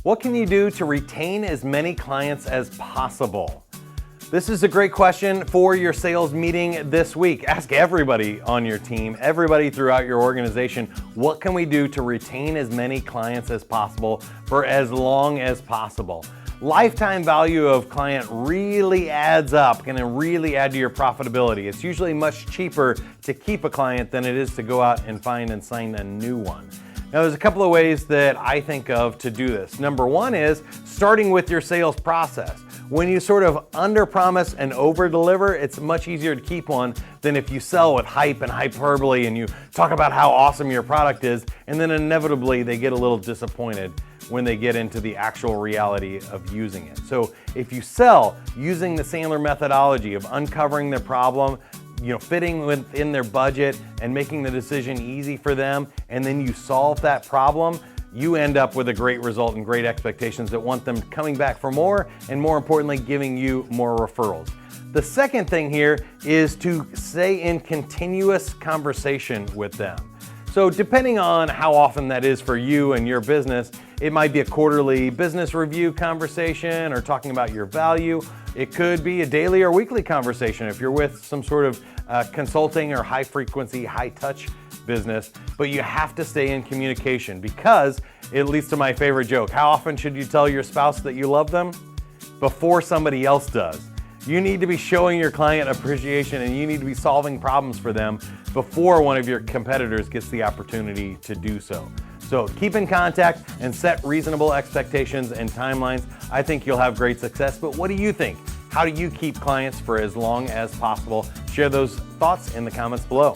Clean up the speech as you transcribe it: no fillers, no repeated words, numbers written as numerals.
What can you do to retain as many clients as possible? This is a great question for your sales meeting this week. Ask everybody on your team, everybody throughout your organization, what can we do to retain as many clients as possible for as long as possible? Lifetime value of client really adds up, can really add to your profitability. It's usually much cheaper to keep a client than it is to go out and find and sign a new one. Now, there's a couple of ways that I think of to do this. Number one is starting with your sales process. When you sort of underpromise and overdeliver, it's much easier to keep one than if you sell with hype and hyperbole and you talk about how awesome your product is, and then inevitably they get a little disappointed when they get into the actual reality of using it. So if you sell using the Sandler methodology of uncovering their problem, fitting within their budget and making the decision easy for them, and then you solve that problem, you end up with a great result and great expectations that want them coming back for more, and more importantly, giving you more referrals. The second thing here is to stay in continuous conversation with them. So depending on how often that is for you and your business, it might be a quarterly business review conversation or talking about your value. It could be a daily or weekly conversation if you're with some sort of consulting or high frequency, high touch business, but you have to stay in communication because it leads to my favorite joke. How often should you tell your spouse that you love them? Before somebody else does. You need to be showing your client appreciation and you need to be solving problems for them before one of your competitors gets the opportunity to do so. So keep in contact and set reasonable expectations and timelines. I think you'll have great success, but what do you think? How do you keep clients for as long as possible? Share those thoughts in the comments below.